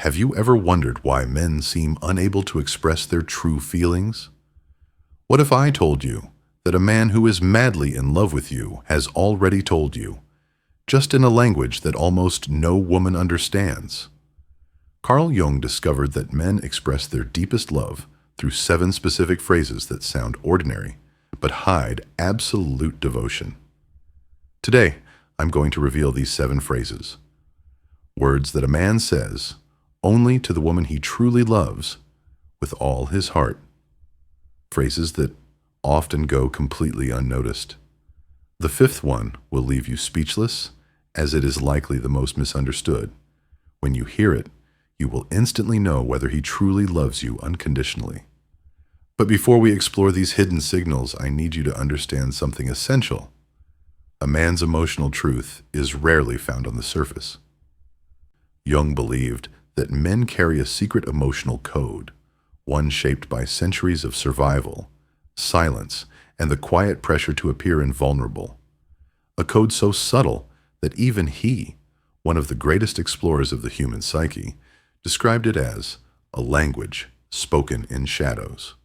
Have you ever wondered why men seem unable to express their true feelings? What if I told you that a man who is madly in love with you has already told you, just in a language that almost no woman understands? Carl Jung discovered that men express their deepest love through 7 specific phrases that sound ordinary, but hide absolute devotion. Today, I'm going to reveal these 7 phrases. Words that a man says only to the woman he truly loves with all his heart. Phrases that often go completely unnoticed. The 5th one will leave you speechless, as it is likely the most misunderstood. When you hear it, you will instantly know whether he truly loves you unconditionally. But before we explore these hidden signals, I need you to understand something essential. A man's emotional truth is rarely found on the surface. Jung believed that men carry a secret emotional code, one shaped by centuries of survival, silence, and the quiet pressure to appear invulnerable. A code so subtle that even he, one of the greatest explorers of the human psyche, described it as a language spoken in shadows.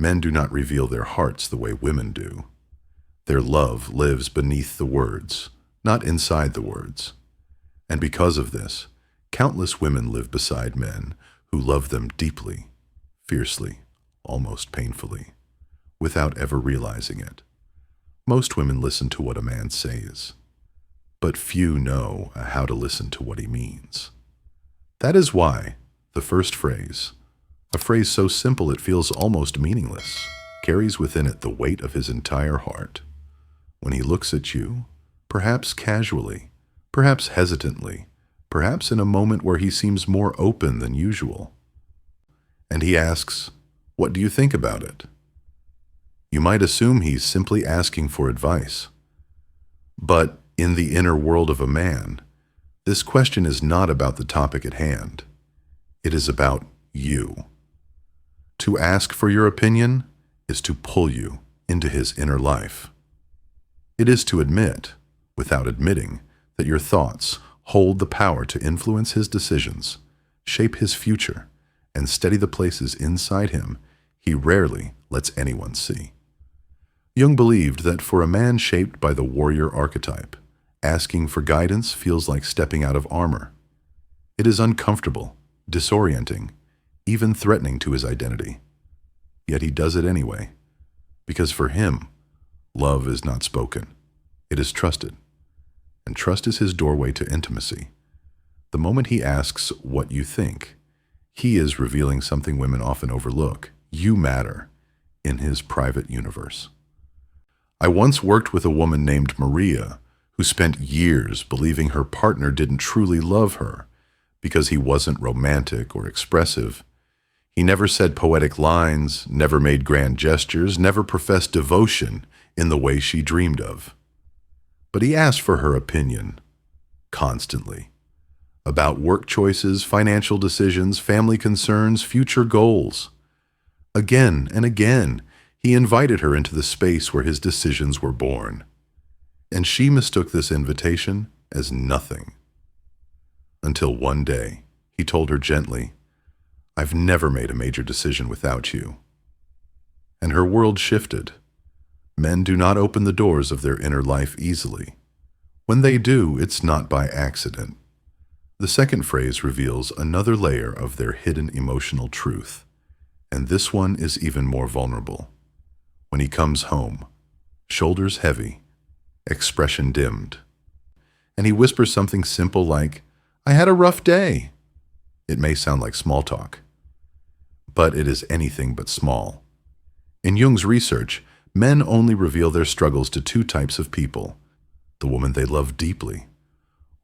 Men do not reveal their hearts the way women do. Their love lives beneath the words, not inside the words. And because of this, countless women live beside men who love them deeply, fiercely, almost painfully, without ever realizing it. Most women listen to what a man says, but few know how to listen to what he means. That is why the first phrase, a phrase so simple it feels almost meaningless, carries within it the weight of his entire heart. When he looks at you, perhaps casually, perhaps hesitantly, perhaps in a moment where he seems more open than usual, and he asks, "What do you think about it?" You might assume he's simply asking for advice. But in the inner world of a man, this question is not about the topic at hand. It is about you. To ask for your opinion is to pull you into his inner life. It is to admit, without admitting, that your thoughts hold the power to influence his decisions, shape his future, and steady the places inside him he rarely lets anyone see. Jung believed that for a man shaped by the warrior archetype, asking for guidance feels like stepping out of armor. It is uncomfortable, disorienting, even threatening to his identity. Yet he does it anyway, because for him, love is not spoken. It is trusted, and trust is his doorway to intimacy. The moment he asks what you think, he is revealing something women often overlook. You matter in his private universe. I once worked with a woman named Maria who spent years believing her partner didn't truly love her because he wasn't romantic or expressive. He never said poetic lines, never made grand gestures, never professed devotion in the way she dreamed of. But he asked for her opinion, constantly, about work choices, financial decisions, family concerns, future goals. Again and again, he invited her into the space where his decisions were born. And she mistook this invitation as nothing. Until one day, he told her gently, "I've never made a major decision without you." And her world shifted. Men do not open the doors of their inner life easily. When they do, it's not by accident. The second phrase reveals another layer of their hidden emotional truth, and this one is even more vulnerable. When he comes home, shoulders heavy, expression dimmed, and he whispers something simple like, "I had a rough day." It may sound like small talk, but it is anything but small. In Jung's research, men only reveal their struggles to 2 types of people: the woman they love deeply,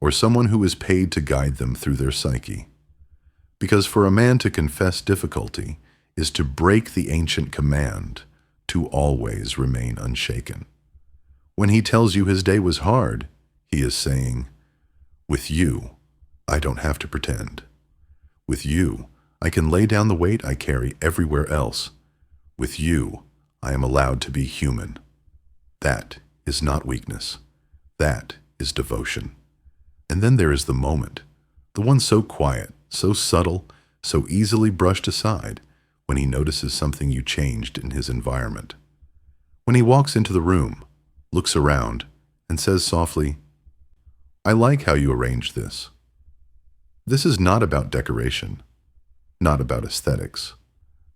or someone who is paid to guide them through their psyche. Because for a man to confess difficulty is to break the ancient command to always remain unshaken. When he tells you his day was hard, he is saying, "With you, I don't have to pretend. With you, I can lay down the weight I carry everywhere else. With you, I am allowed to be human." That is not weakness. That is devotion. And then there is the moment, the one so quiet, so subtle, so easily brushed aside when he notices something you changed in his environment. When he walks into the room, looks around, and says softly, "I like how you arranged this." This is not about decoration, not about aesthetics,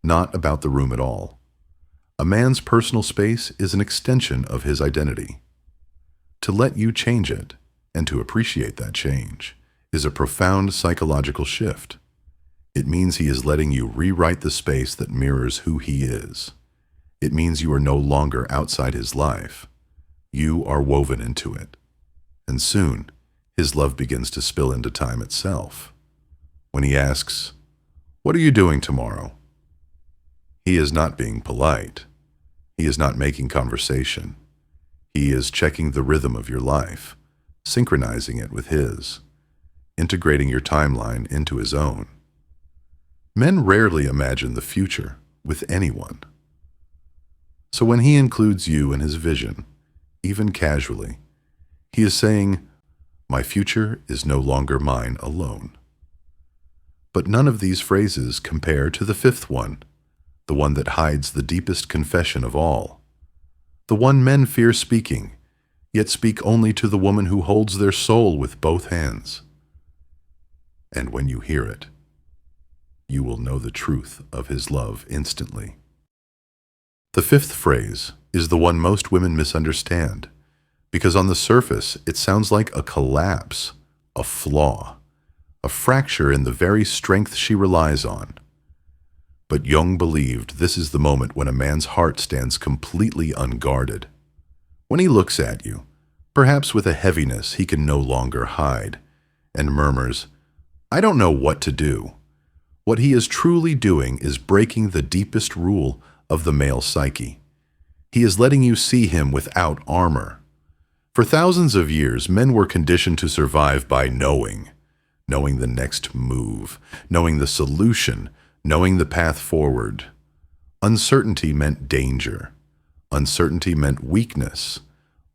not about the room at all. A man's personal space is an extension of his identity. To let you change it, and to appreciate that change, is a profound psychological shift. It means he is letting you rewrite the space that mirrors who he is. It means you are no longer outside his life. You are woven into it. And soon, his love begins to spill into time itself. When he asks, "What are you doing tomorrow?" he is not being polite. He is not making conversation. He is checking the rhythm of your life, synchronizing it with his, integrating your timeline into his own. Men rarely imagine the future with anyone. So when he includes you in his vision, even casually, he is saying, "My future is no longer mine alone." But none of these phrases compare to the fifth one, the one that hides the deepest confession of all, the one men fear speaking, yet speak only to the woman who holds their soul with both hands. And when you hear it, you will know the truth of his love instantly. The fifth phrase is the one most women misunderstand, because on the surface it sounds like a collapse, a flaw, a fracture in the very strength she relies on. But Jung believed this is the moment when a man's heart stands completely unguarded. When he looks at you, perhaps with a heaviness he can no longer hide, and murmurs, "I don't know what to do." What he is truly doing is breaking the deepest rule of the male psyche. He is letting you see him without armor. For thousands of years, men were conditioned to survive by knowing the next move, knowing the solution, knowing the path forward. Uncertainty meant danger. Uncertainty meant weakness.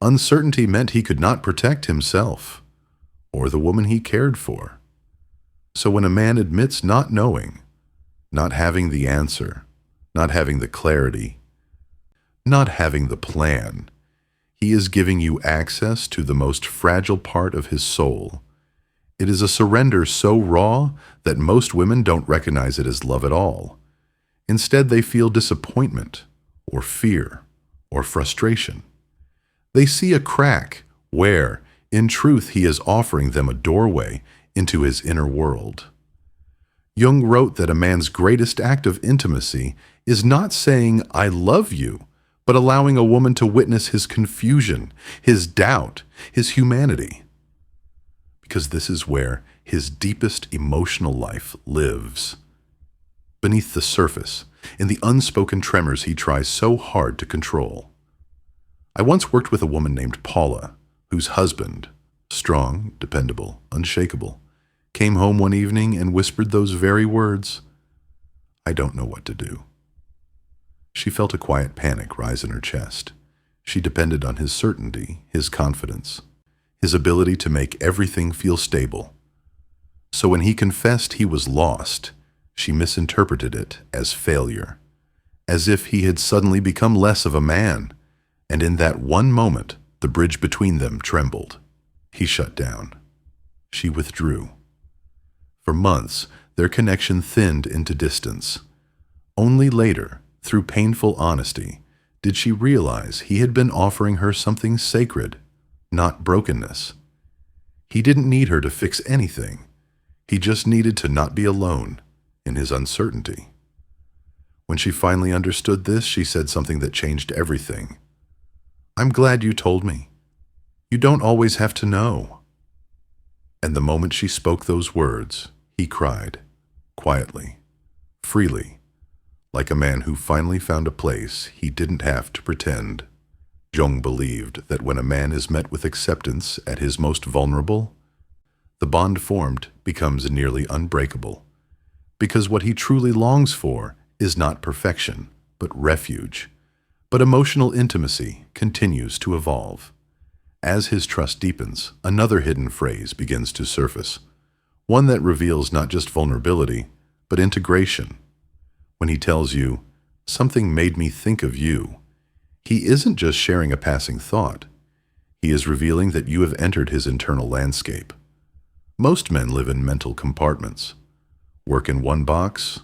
Uncertainty meant he could not protect himself or the woman he cared for. So when a man admits not knowing, not having the answer, not having the clarity, not having the plan, he is giving you access to the most fragile part of his soul. It is a surrender so raw that most women don't recognize it as love at all. Instead, they feel disappointment, or fear, or frustration. They see a crack where, in truth, he is offering them a doorway into his inner world. Jung wrote that a man's greatest act of intimacy is not saying, "I love you," but allowing a woman to witness his confusion, his doubt, his humanity. Because this is where his deepest emotional life lives. Beneath the surface, in the unspoken tremors he tries so hard to control. I once worked with a woman named Paula, whose husband, strong, dependable, unshakable, came home one evening and whispered those very words, "I don't know what to do." She felt a quiet panic rise in her chest. She depended on his certainty, his confidence, his ability to make everything feel stable. So when he confessed he was lost, she misinterpreted it as failure, as if he had suddenly become less of a man, and in that one moment, the bridge between them trembled. He shut down. She withdrew. For months, their connection thinned into distance. Only later, through painful honesty, did she realize he had been offering her something sacred, not brokenness. He didn't need her to fix anything. He just needed to not be alone in his uncertainty. When she finally understood this, she said something that changed everything. "I'm glad you told me. You don't always have to know." And the moment she spoke those words, he cried, quietly, freely, like a man who finally found a place he didn't have to pretend. Jung believed that when a man is met with acceptance at his most vulnerable, the bond formed becomes nearly unbreakable, because what he truly longs for is not perfection, but refuge. But emotional intimacy continues to evolve. As his trust deepens, another hidden phrase begins to surface, One that reveals not just vulnerability, but integration. When he tells you, "Something made me think of you," he isn't just sharing a passing thought. He is revealing that you have entered his internal landscape. Most men live in mental compartments. Work in one box,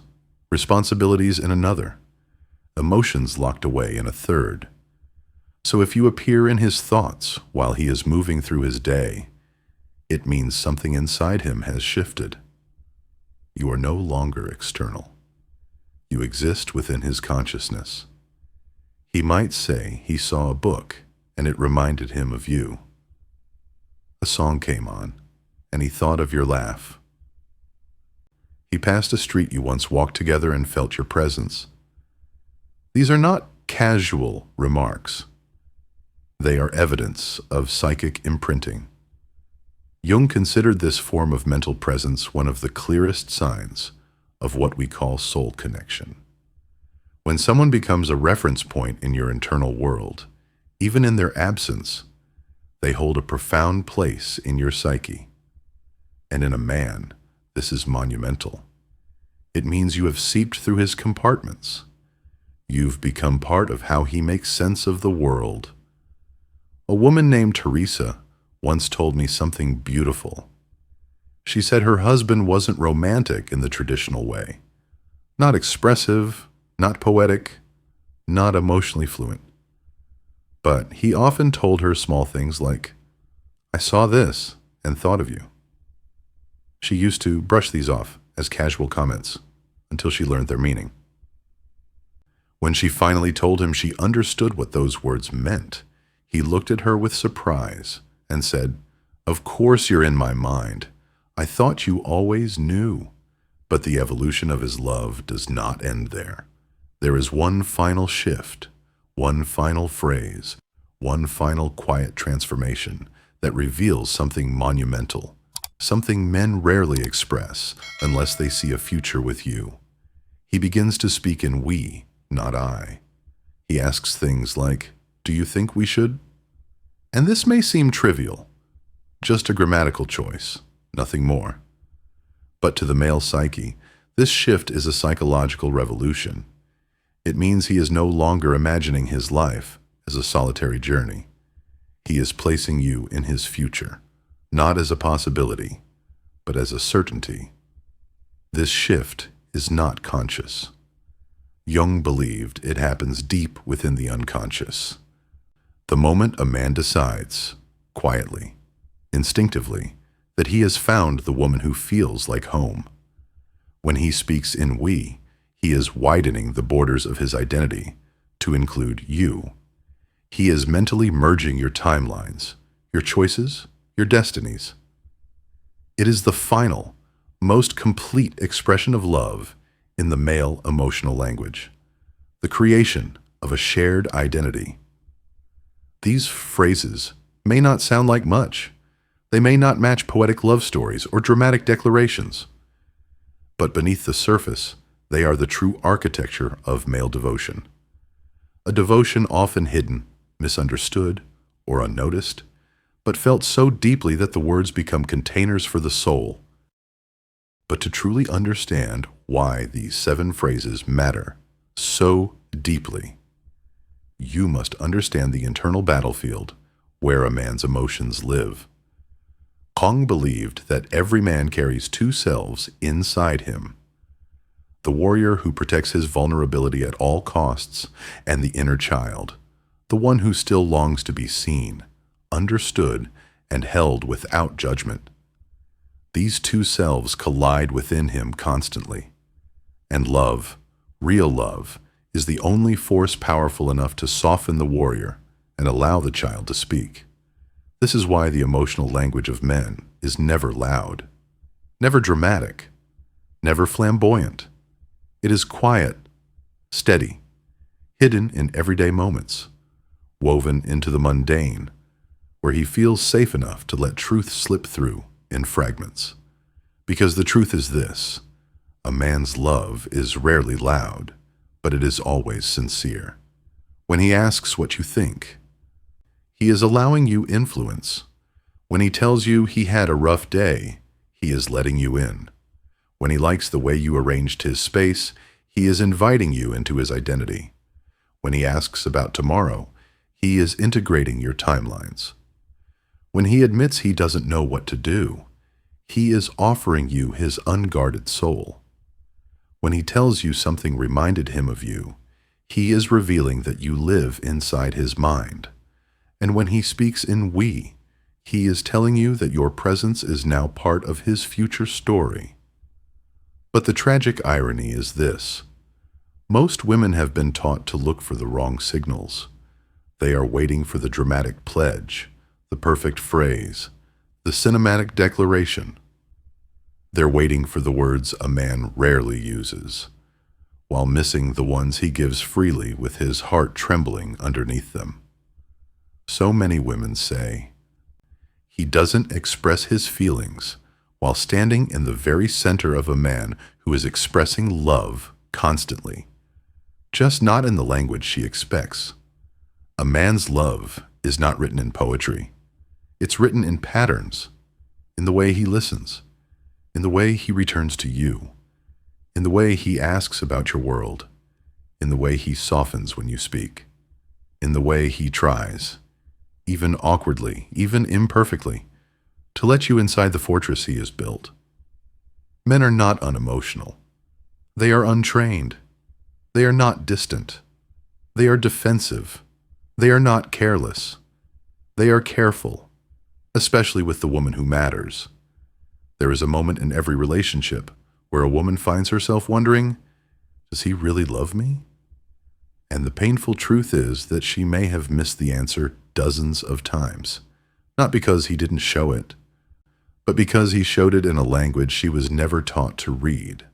responsibilities in another, emotions locked away in a third. So if you appear in his thoughts while he is moving through his day, it means something inside him has shifted. You are no longer external. You exist within his consciousness. He might say he saw a book and it reminded him of you. A song came on and he thought of your laugh. He passed a street you once walked together and felt your presence. These are not casual remarks. They are evidence of psychic imprinting. Jung considered this form of mental presence one of the clearest signs of what we call soul connection. When someone becomes a reference point in your internal world, even in their absence, they hold a profound place in your psyche. And in a man, this is monumental. It means you have seeped through his compartments. You've become part of how he makes sense of the world. A woman named Teresa once told me something beautiful. She said her husband wasn't romantic in the traditional way. Not expressive, not poetic, not emotionally fluent. But he often told her small things like, "I saw this and thought of you." She used to brush these off as casual comments until she learned their meaning. When she finally told him she understood what those words meant, he looked at her with surprise and said, "Of course you're in my mind. I thought you always knew." But the evolution of his love does not end there. There is one final shift, one final phrase, one final quiet transformation that reveals something monumental, something men rarely express unless they see a future with you. He begins to speak in we, not I. He asks things like, "Do you think we should?" And this may seem trivial, just a grammatical choice, nothing more. But to the male psyche, this shift is a psychological revolution. It means he is no longer imagining his life as a solitary journey. He is placing you in his future, not as a possibility, but as a certainty. This shift is not conscious. Jung believed it happens deep within the unconscious. The moment a man decides, quietly, instinctively, that he has found the woman who feels like home. When he speaks in we, he is widening the borders of his identity to include you. He is mentally merging your timelines, your choices, your destinies. It is the final, most complete expression of love in the male emotional language, the creation of a shared identity. These phrases may not sound like much. They may not match poetic love stories or dramatic declarations. But beneath the surface, they are the true architecture of male devotion. A devotion often hidden, misunderstood, or unnoticed, but felt so deeply that the words become containers for the soul. But to truly understand why these 7 phrases matter so deeply, you must understand the internal battlefield where a man's emotions live. Jung believed that every man carries 2 selves inside him: the warrior who protects his vulnerability at all costs, and the inner child, the one who still longs to be seen, understood, and held without judgment. These 2 selves collide within him constantly. And love, real love, is the only force powerful enough to soften the warrior and allow the child to speak. This is why the emotional language of men is never loud, never dramatic, never flamboyant. It is quiet, steady, hidden in everyday moments, woven into the mundane, where he feels safe enough to let truth slip through in fragments. Because the truth is this: a man's love is rarely loud, but it is always sincere. When he asks what you think, he is allowing you influence. When he tells you he had a rough day, he is letting you in. When he likes the way you arranged his space, he is inviting you into his identity. When he asks about tomorrow, he is integrating your timelines. When he admits he doesn't know what to do, he is offering you his unguarded soul. When he tells you something reminded him of you, he is revealing that you live inside his mind. And when he speaks in we, he is telling you that your presence is now part of his future story. But the tragic irony is this: most women have been taught to look for the wrong signals. They are waiting for the dramatic pledge, the perfect phrase, the cinematic declaration. They're waiting for the words a man rarely uses, while missing the ones he gives freely with his heart trembling underneath them. So many women say, he doesn't express his feelings while standing in the very center of a man who is expressing love constantly, just not in the language she expects. A man's love is not written in poetry. It's written in patterns, in the way he listens, in the way he returns to you, in the way he asks about your world, in the way he softens when you speak, in the way he tries, even awkwardly, even imperfectly, to let you inside the fortress he has built. Men are not unemotional. They are untrained. They are not distant. They are defensive. They are not careless. They are careful, especially with the woman who matters. There is a moment in every relationship where a woman finds herself wondering, does he really love me? And the painful truth is that she may have missed the answer dozens of times, not because he didn't show it, but because he showed it in a language she was never taught to read.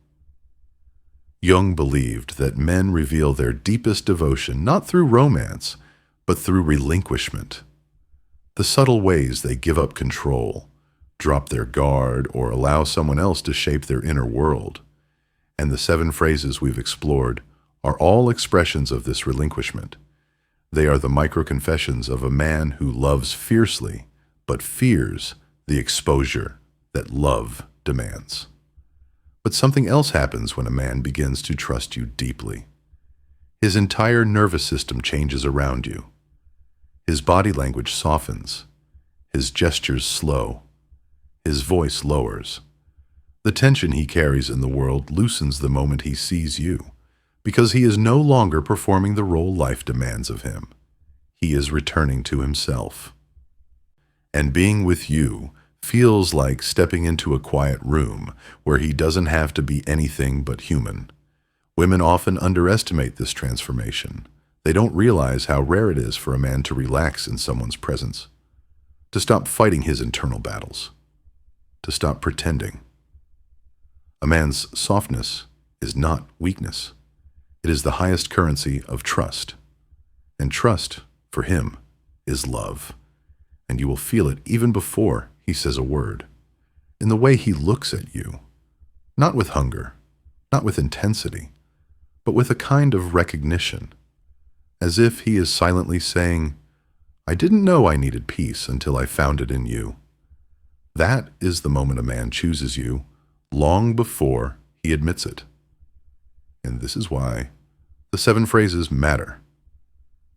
Jung believed that men reveal their deepest devotion not through romance, but through relinquishment. The subtle ways they give up control, drop their guard, or allow someone else to shape their inner world. And the 7 phrases we've explored are all expressions of this relinquishment. They are the micro-confessions of a man who loves fiercely, but fears the exposure that love demands. But something else happens when a man begins to trust you deeply. His entire nervous system changes around you. His body language softens. His gestures slow. His voice lowers. The tension he carries in the world loosens the moment he sees you, because he is no longer performing the role life demands of him. He is returning to himself. And being with you feels like stepping into a quiet room where he doesn't have to be anything but human. Women often underestimate this transformation. They don't realize how rare it is for a man to relax in someone's presence, to stop fighting his internal battles, to stop pretending. A man's softness is not weakness. It is the highest currency of trust. And trust, for him, is love. And you will feel it even before he says a word, in the way he looks at you, not with hunger, not with intensity, but with a kind of recognition, as if he is silently saying, I didn't know I needed peace until I found it in you. That is the moment a man chooses you, long before he admits it. And this is why the 7 phrases matter.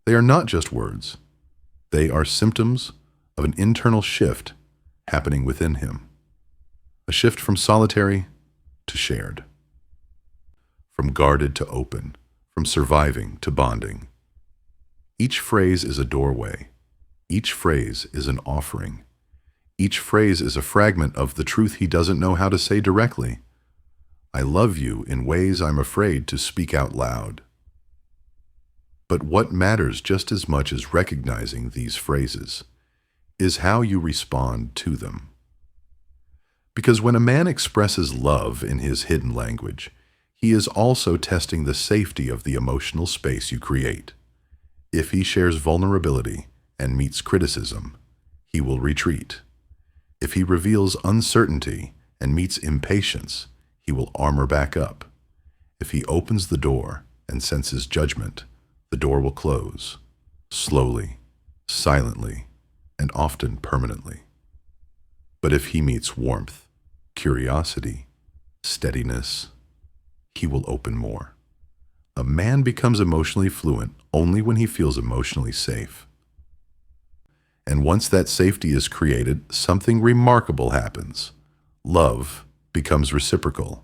They are not just words. They are symptoms of an internal shift happening within him. A shift from solitary to shared. From guarded to open. From surviving to bonding. Each phrase is a doorway. Each phrase is an offering. Each phrase is a fragment of the truth he doesn't know how to say directly. I love you in ways I'm afraid to speak out loud. But what matters just as much as recognizing these phrases is how you respond to them. Because when a man expresses love in his hidden language, he is also testing the safety of the emotional space you create. If he shares vulnerability and meets criticism, he will retreat. If he reveals uncertainty and meets impatience, he will armor back up. If he opens the door and senses judgment, the door will close, slowly, silently, and often permanently. But if he meets warmth, curiosity, steadiness, he will open more. A man becomes emotionally fluent only when he feels emotionally safe. And once that safety is created, something remarkable happens. Love becomes reciprocal.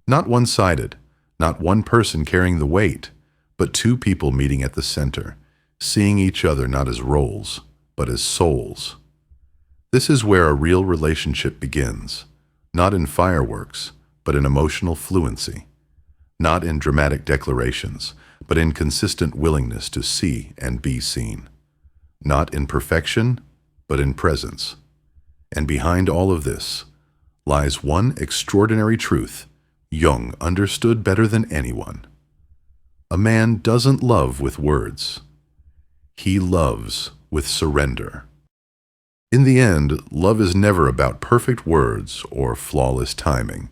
Not one-sided, not one person carrying the weight, but two people meeting at the center, seeing each other not as roles, but as souls. This is where a real relationship begins, not in fireworks, but in emotional fluency, not in dramatic declarations, but in consistent willingness to see and be seen, not in perfection, but in presence. And behind all of this lies one extraordinary truth Jung understood better than anyone. A man doesn't love with words. He loves with surrender. In the end, love is never about perfect words or flawless timing.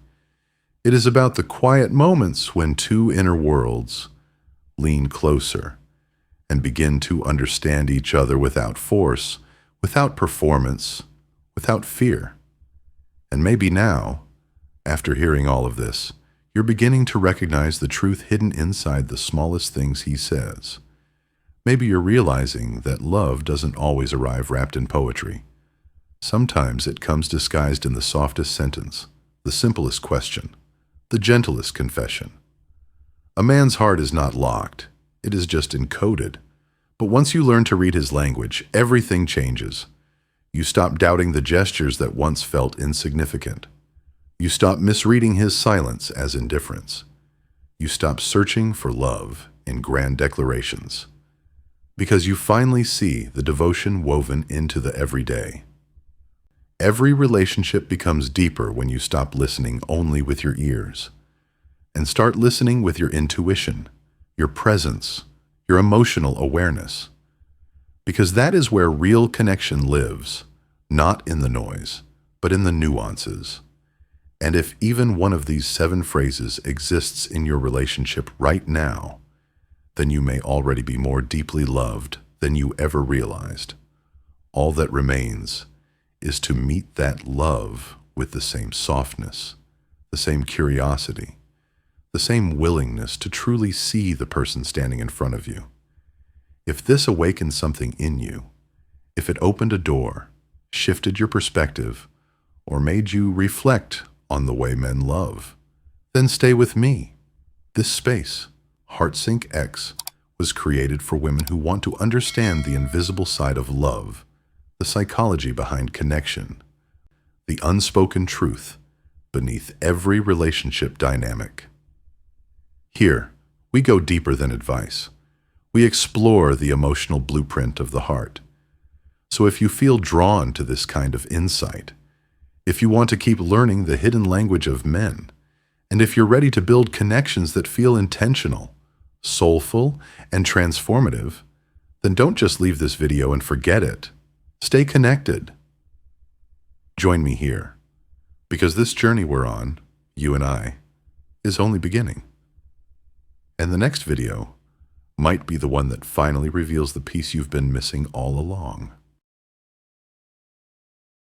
It is about the quiet moments when two inner worlds lean closer and begin to understand each other without force, without performance, without fear. And maybe now, after hearing all of this, you're beginning to recognize the truth hidden inside the smallest things he says. Maybe you're realizing that love doesn't always arrive wrapped in poetry. Sometimes it comes disguised in the softest sentence, the simplest question, the gentlest confession. A man's heart is not locked, it is just encoded. But once you learn to read his language, everything changes. You stop doubting the gestures that once felt insignificant. You stop misreading his silence as indifference. You stop searching for love in grand declarations. Because you finally see the devotion woven into the everyday. Every relationship becomes deeper when you stop listening only with your ears and start listening with your intuition, your presence, your emotional awareness. Because that is where real connection lives, not in the noise, but in the nuances. And if even one of these 7 phrases exists in your relationship right now, then you may already be more deeply loved than you ever realized. All that remains is to meet that love with the same softness, the same curiosity, the same willingness to truly see the person standing in front of you. If this awakened something in you, if it opened a door, shifted your perspective, or made you reflect on the way men love, then stay with me. This space, Heartsync X, was created for women who want to understand the invisible side of love, the psychology behind connection, the unspoken truth beneath every relationship dynamic. Here, we go deeper than advice. We explore the emotional blueprint of the heart. So if you feel drawn to this kind of insight, if you want to keep learning the hidden language of men, and if you're ready to build connections that feel intentional, soulful, and transformative, then don't just leave this video and forget it. Stay connected. Join me here, because this journey we're on, you and I, is only beginning. And the next video might be the one that finally reveals the piece you've been missing all along.